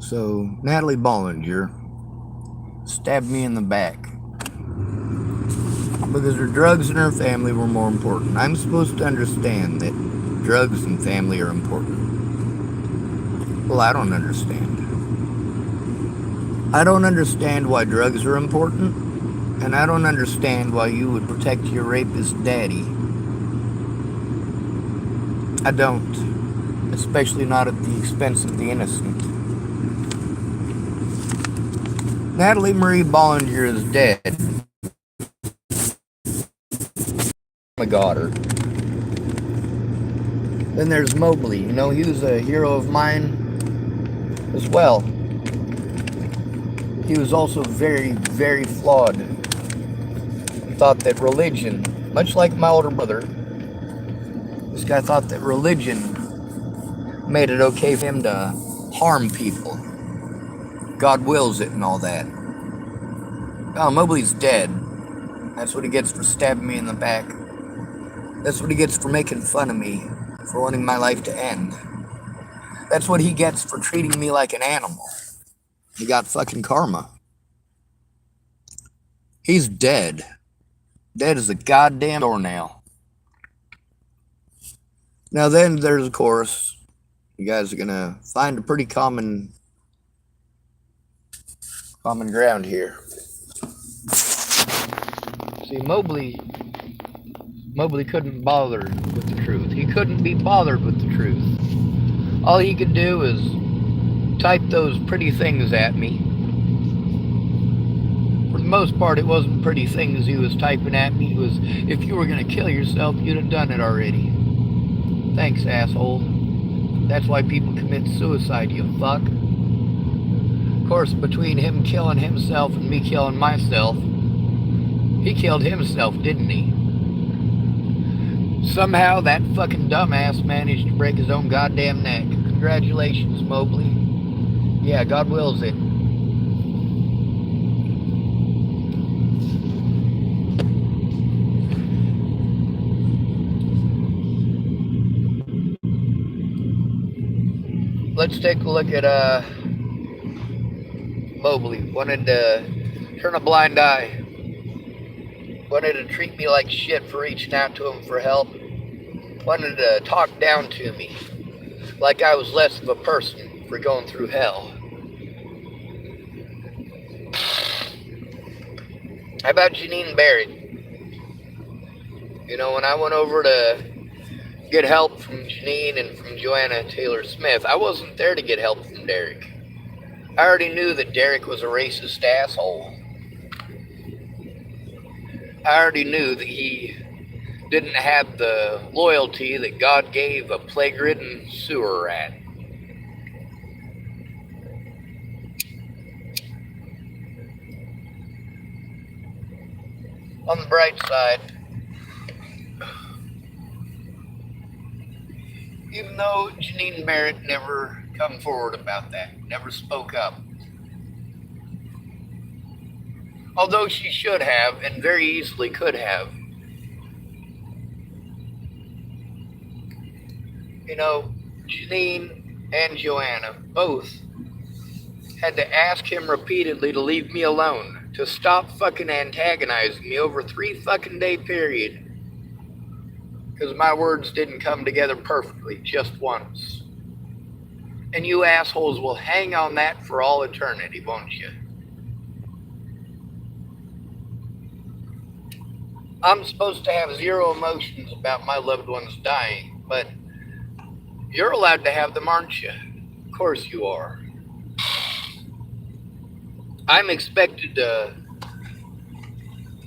So, Natalie Bollinger stabbed me in the back because her drugs and her family were more important. I'm supposed to understand that drugs and family are important. Well, I don't understand. I don't understand why drugs are important, and I don't understand why you would protect your rapist daddy. I don't, especially not at the expense of the innocent. Natalie Marie Bollinger is dead. I got her. Then there's Mobley. You know, he was a hero of mine as well. He was also very, very flawed. He thought that religion, much like my older brother, this guy thought that religion made it okay for him to harm people. God wills it and all that. Oh, Mobley's dead. That's what he gets for stabbing me in the back. That's what he gets for making fun of me, for wanting my life to end. That's what he gets for treating me like an animal. He got fucking karma. He's dead. Dead as a goddamn doornail. Now then, there's, of course, you guys are gonna find a pretty common ground here. See, Mobley couldn't bother with the truth. He couldn't be bothered with the truth. All he could do is type those pretty things at me. For the most part, it wasn't pretty things he was typing at me. It was, if you were going to kill yourself, you'd have done it already. Thanks, asshole. That's why people commit suicide, you fuck. Of course, between him killing himself and me killing myself, he killed himself, didn't he? Somehow that fucking dumbass managed to break his own goddamn neck. Congratulations, Mobley. Yeah, God wills it. Let's take a look at Mobley. Wanted to turn a blind eye. Wanted to treat me like shit for reaching out to him for help. Wanted to talk down to me like I was less of a person for going through hell. How about Janine Barrett? You know, when I went over to get help from Janine and from Joanna Taylor Smith, I wasn't there to get help from Derek. I already knew that Derek was a racist asshole. I already knew that he didn't have the loyalty that God gave a plague-ridden sewer rat. On the bright side, even though Janine Barrett never come forward about that, never spoke up, although she should have and very easily could have, you know, Janine and Joanna both had to ask him repeatedly to leave me alone, to stop fucking antagonizing me over a 3 fucking day period. Because my words didn't come together perfectly, just once. And you assholes will hang on that for all eternity, won't you? I'm supposed to have zero emotions about my loved ones dying, but you're allowed to have them, aren't you? Of course you are. I'm expected to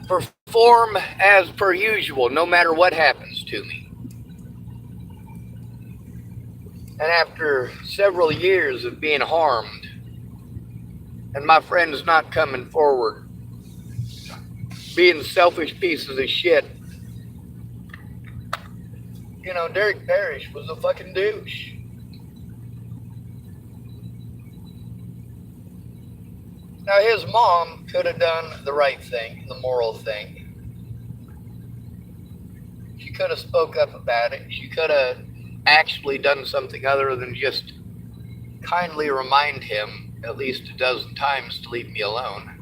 perform as per usual, no matter what happens to me. And after several years of being harmed, and my friends not coming forward, being selfish pieces of shit, you know, Derek Parrish was a fucking douche. Now, his mom could have done the right thing, the moral thing. She could have spoke up about it. She could have actually done something other than just kindly remind him at least a dozen times to leave me alone.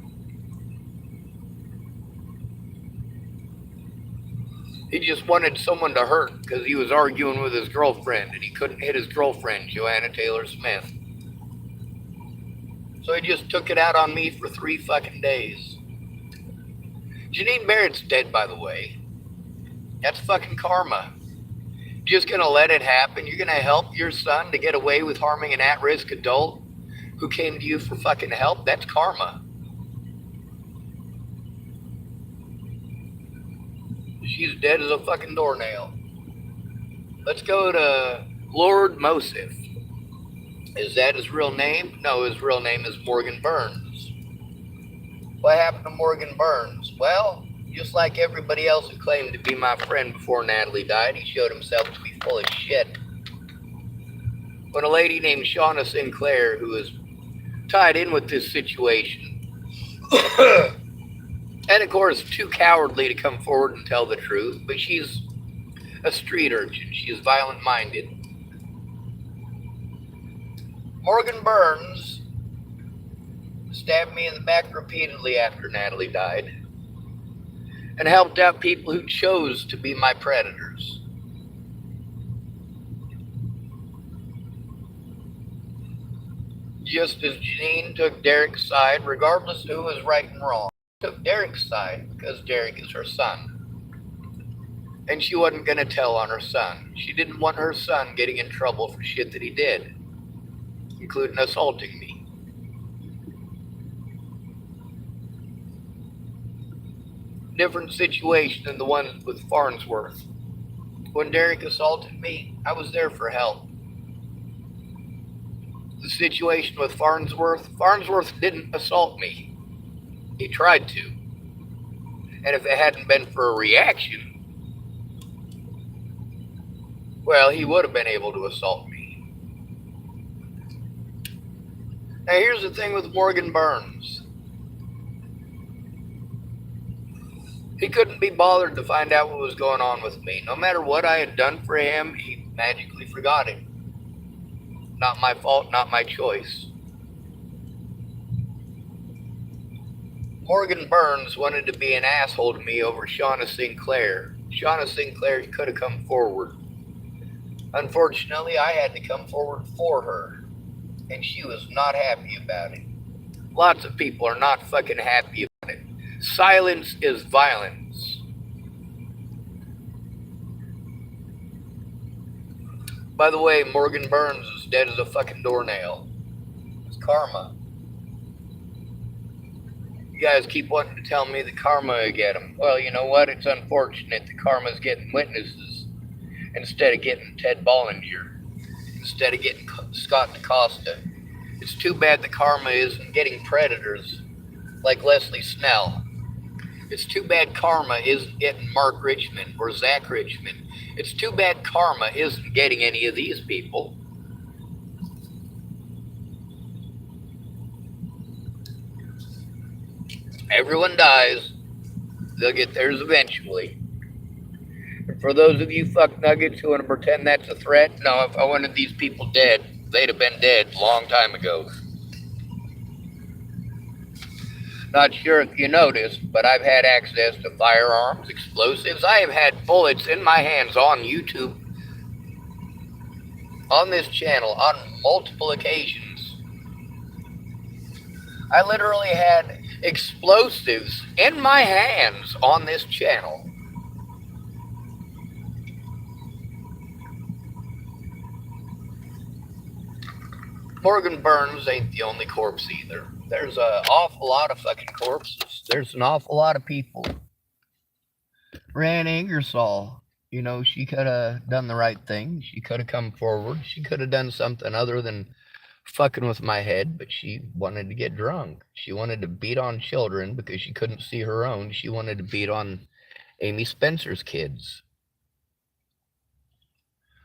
He just wanted someone to hurt because he was arguing with his girlfriend and he couldn't hit his girlfriend, Joanna Taylor Smith. So he just took it out on me for 3 fucking days. Janine Barrett's dead, by the way. That's fucking karma. Just gonna let it happen? You're gonna help your son to get away with harming an at-risk adult who came to you for fucking help? That's karma. She's dead as a fucking doornail. Let's go to Lord Mosif. Is that his real name? No, his real name is Morgan Burns. What happened to Morgan Burns? Well, just like everybody else who claimed to be my friend before Natalie died, he showed himself to be full of shit. When a lady named Shauna Sinclair, who is tied in with this situation, and of course too cowardly to come forward and tell the truth, but she's a street urchin. She is violent-minded. Morgan Burns stabbed me in the back repeatedly after Natalie died and helped out people who chose to be my predators. Just as Janine took Derek's side, regardless of who was right and wrong, took Derek's side because Derek is her son. And she wasn't going to tell on her son. She didn't want her son getting in trouble for shit that he did, including assaulting me. Different situation than the one with Farnsworth. When Derek assaulted me, I was there for help. The situation with Farnsworth didn't assault me. He tried to. And if it hadn't been for a reaction, well, he would have been able to assault me. Now here's the thing with Morgan Burns. He couldn't be bothered to find out what was going on with me. No matter what I had done for him, he magically forgot it. Not my fault, not my choice. Morgan Burns wanted to be an asshole to me over Shauna Sinclair. Shauna Sinclair could have come forward. Unfortunately, I had to come forward for her, and she was not happy about it. Lots of people are not fucking happy about it. Silence is violence. By the way, Morgan Burns is dead as a fucking doornail. It's karma. You guys keep wanting to tell me that karma will get him. Well, you know what? It's unfortunate that karma's getting witnesses instead of getting Ted Bollinger, instead of getting Scott DaCosta. It's too bad the karma isn't getting predators like Leslie Snell. It's too bad karma isn't getting Mark Richmond or Zach Richmond. It's too bad karma isn't getting any of these people. Everyone dies. They'll get theirs eventually. And for those of you fuck nuggets who want to pretend that's a threat, no, if I wanted these people dead, they'd have been dead a long time ago. Not sure if you noticed, but I've had access to firearms, explosives. I have had bullets in my hands on YouTube, on this channel, on multiple occasions. I literally had explosives in my hands on this channel. Morgan Burns ain't the only corpse either. There's an awful lot of fucking corpses. There's an awful lot of people. Rand Ingersoll, you know, she could have done the right thing. She could have come forward. She could have done something other than fucking with my head, but she wanted to get drunk. She wanted to beat on children because she couldn't see her own. She wanted to beat on Amy Spencer's kids.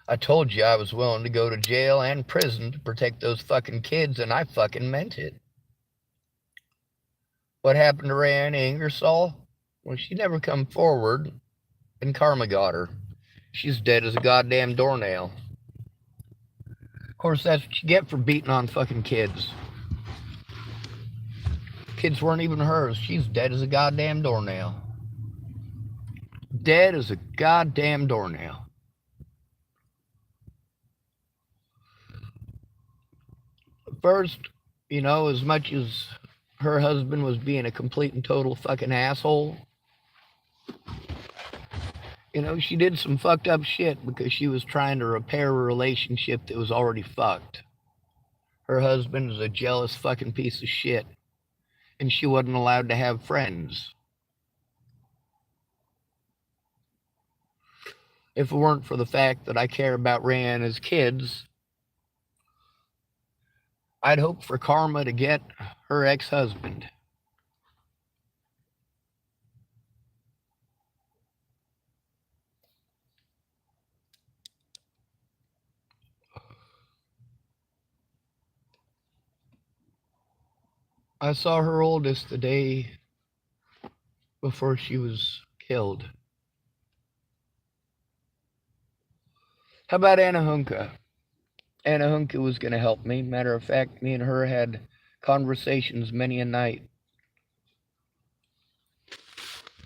I told you I was willing to go to jail and prison to protect those fucking kids, and I fucking meant it. What happened to Rand Ingersoll? Well, she never come forward, and karma got her. She's dead as a goddamn doornail. Of course, that's what you get for beating on fucking kids. Kids weren't even hers. She's dead as a goddamn doornail. Dead as a goddamn doornail. First, you know, as much as her husband was being a complete and total fucking asshole, you know, she did some fucked up shit because she was trying to repair a relationship that was already fucked. Her husband is a jealous fucking piece of shit, and she wasn't allowed to have friends. If it weren't for the fact that I care about Rihanna's kids, I'd hope for karma to get her ex-husband. I saw her oldest the day before she was killed. How about Anna Hunka? Anna Hunka was going to help me. Matter of fact, me and her had conversations many a night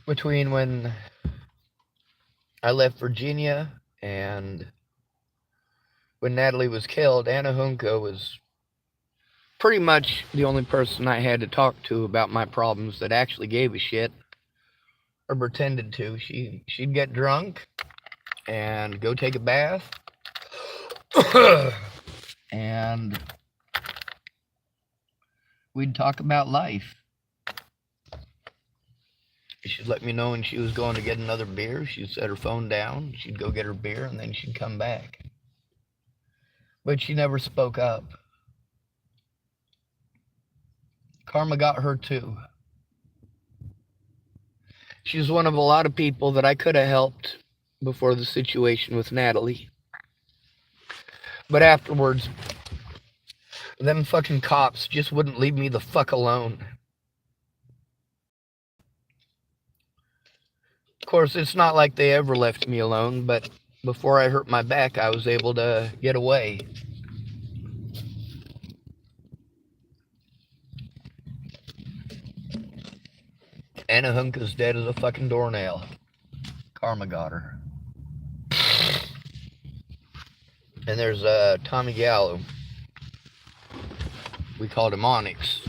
between when I left Virginia and when Natalie was killed. Anna Hunka was pretty much the only person I had to talk to about my problems that actually gave a shit or pretended to. She'd get drunk and go take a bath and we'd talk about life. She'd let me know when she was going to get another beer. She'd set her phone down, she'd go get her beer, and then she'd come back. But she never spoke up. Karma got her too. She's one of a lot of people that I could have helped before the situation with Natalie. But afterwards, them fucking cops just wouldn't leave me the fuck alone. Of course, it's not like they ever left me alone, but before I hurt my back, I was able to get away. Anna Hunka's dead as a fucking doornail. Karma got her. And there's Tommy Gallo. We called him Onyx.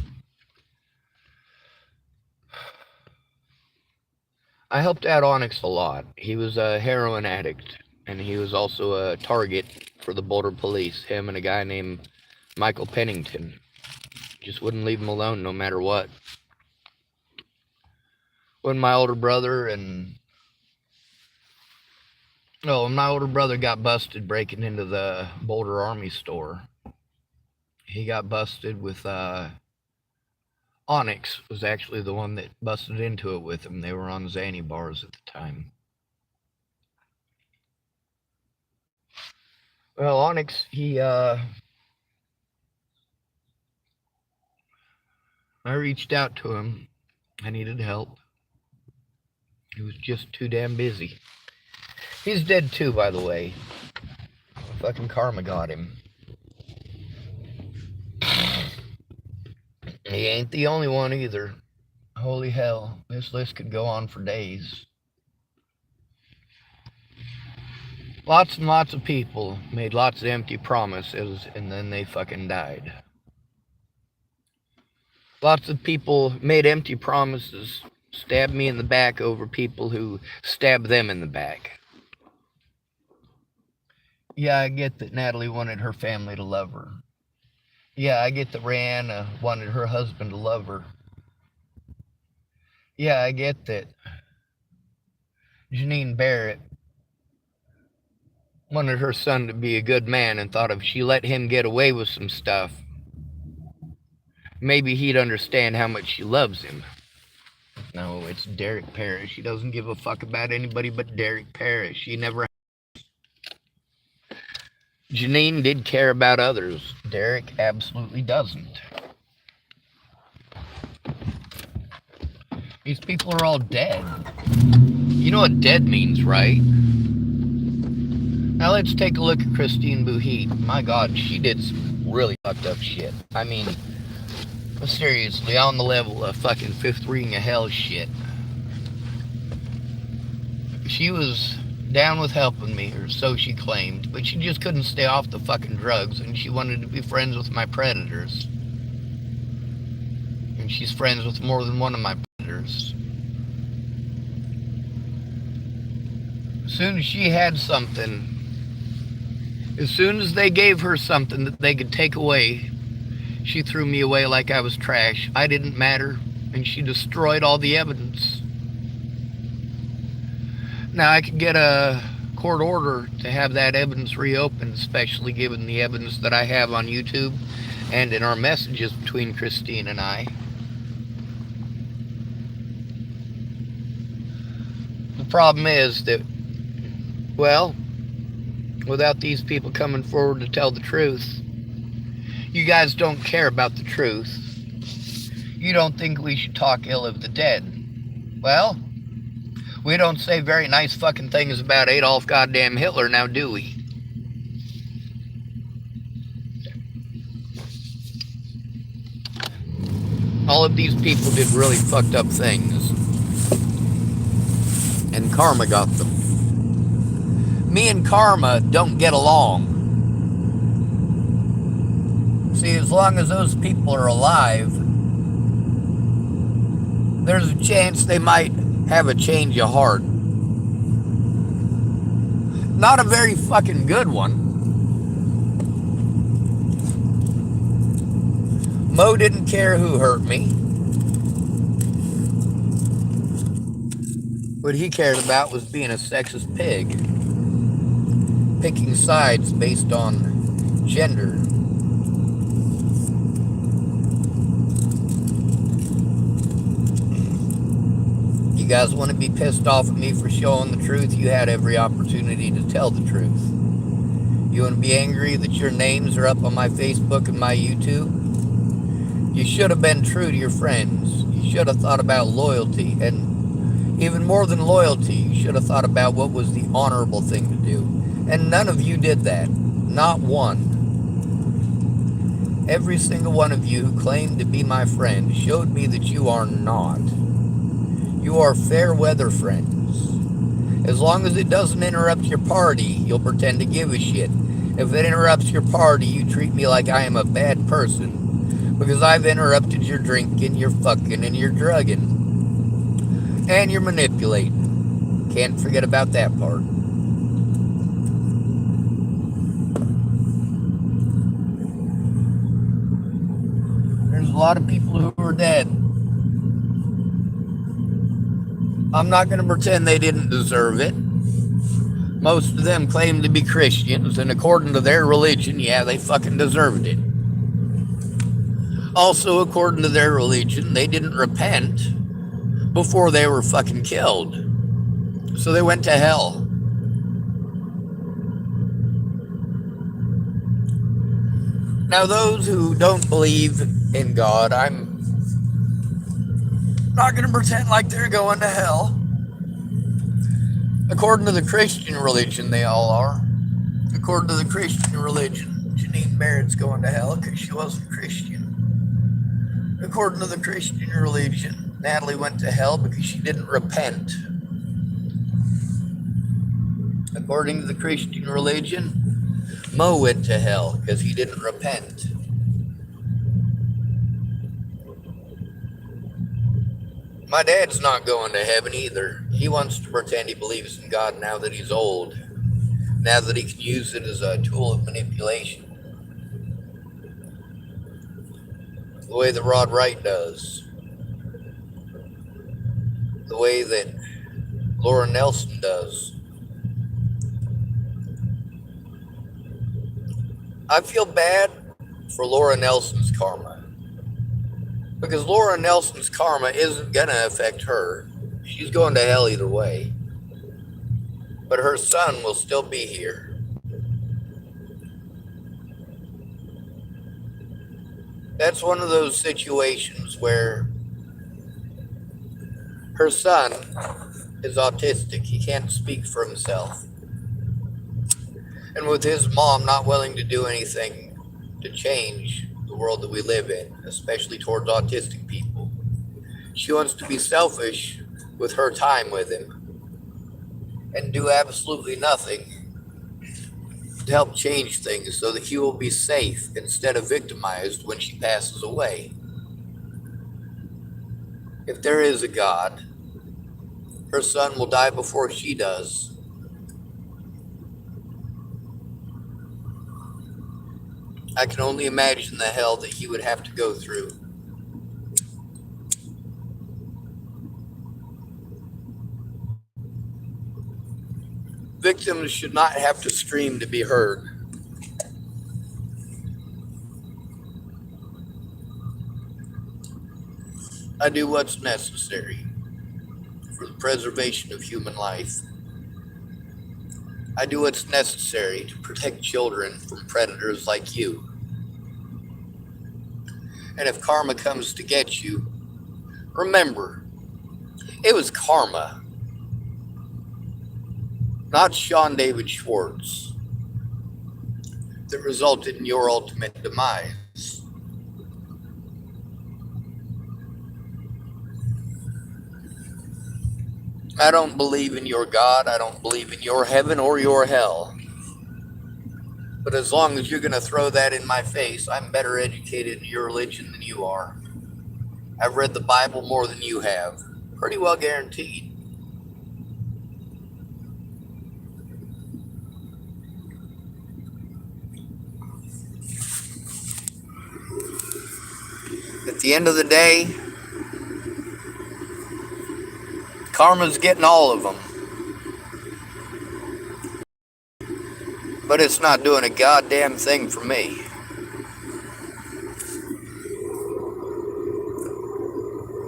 I helped out Onyx a lot. He was a heroin addict, and he was also a target for the Boulder police. Him and a guy named Michael Pennington. Just wouldn't leave him alone no matter what. When my older brother got busted breaking into the Boulder Army store, he got busted with Onyx was actually the one that busted into it with him. They were on Xanny bars at the time. Well, Onyx, I reached out to him. I needed help. He was just too damn busy. He's dead too, by the way. Fucking karma got him. He ain't the only one either. Holy hell, this list could go on for days. Lots and lots of people made lots of empty promises and then they fucking died. Lots of people made empty promises, stabbed me in the back over people who stabbed them in the back. Yeah, I get that Natalie wanted her family to love her. Yeah, I get that Rihanna wanted her husband to love her. Yeah, I get that Janine Barrett wanted her son to be a good man and thought if she let him get away with some stuff, maybe he'd understand how much she loves him. No, it's Derek Parrish. He doesn't give a fuck about anybody but Derek Parrish. He never... Janine did care about others. Derek absolutely doesn't. These people are all dead. You know what dead means, right? Now let's take a look at Christine Bouhit. My God, she did some really fucked up shit. I mean, Seriously, on the level of fucking fifth ring of hell shit. She was down with helping me, or so she claimed, but she just couldn't stay off the fucking drugs, and she wanted to be friends with my predators. And she's friends with more than one of my predators. As soon as she had something, as soon as they gave her something that they could take away, she threw me away like I was trash. I didn't matter, and she destroyed all the evidence. Now, I could get a court order to have that evidence reopened, especially given the evidence that I have on YouTube and in our messages between Christine and I. The problem is that, well, without these people coming forward to tell the truth, you guys don't care about the truth. You don't think we should talk ill of the dead. Well, we don't say very nice fucking things about Adolf goddamn Hitler now, do we? All of these people did really fucked up things. And karma got them. Me and karma don't get along. See, as long as those people are alive, there's a chance they might have a change of heart. Not a very fucking good one. Mo didn't care who hurt me. What he cared about was being a sexist pig. Picking sides based on gender. You guys want to be pissed off at me for showing the truth? You had every opportunity to tell the truth. You want to be angry that your names are up on my Facebook and my YouTube? You should have been true to your friends. You should have thought about loyalty. And even more than loyalty, you should have thought about what was the honorable thing to do. And none of you did that. Not one. Every single one of you who claimed to be my friend showed me that you are not. You are fair weather friends. As long as it doesn't interrupt your party, you'll pretend to give a shit. If it interrupts your party, you treat me like I am a bad person. Because I've interrupted your drinking, your fucking, and your drugging. And your manipulating. Can't forget about that part. There's a lot of people who are dead. I'm not going to pretend they didn't deserve it. Most of them claim to be Christians, and according to their religion, yeah, they fucking deserved it. Also, according to their religion, they didn't repent before they were fucking killed. So they went to hell. Now, those who don't believe in God, I'm not going to pretend like they're going to hell. According to the Christian religion, they all are. According to the Christian religion, Janine Barrett's going to hell because she wasn't Christian. According to the Christian religion, Natalie went to hell because she didn't repent. According to the Christian religion, Mo went to hell because he didn't repent. My dad's not going to heaven either. He wants to pretend he believes in God now that he's old. Now that he can use it as a tool of manipulation. The way that Rod Wright does. The way that Laura Nelson does. I feel bad for Laura Nelson's karma. Because Laura Nelson's karma isn't going to affect her. She's going to hell either way. But her son will still be here. That's one of those situations where her son is autistic. He can't speak for himself. And with his mom not willing to do anything to change the world that we live in, especially towards autistic people. She wants to be selfish with her time with him and do absolutely nothing to help change things so that he will be safe instead of victimized when she passes away. If there is a God, her son will die before she does. I can only imagine the hell that he would have to go through. Victims should not have to scream to be heard. I do what's necessary for the preservation of human life. I do what's necessary to protect children from predators like you. And if karma comes to get you, remember, it was karma, not Sean David Schwartz, that resulted in your ultimate demise. I don't believe in your God. I don't believe in your heaven or your hell. But as long as you're going to throw that in my face, I'm better educated in your religion than you are. I've read the Bible more than you have. Pretty well guaranteed. At the end of the day, karma's getting all of them. But it's not doing a goddamn thing for me.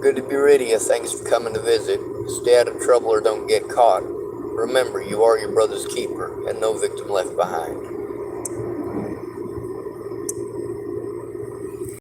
Good to be rid of you. Thanks for coming to visit. Stay out of trouble or don't get caught. Remember, you are your brother's keeper, and no victim left behind.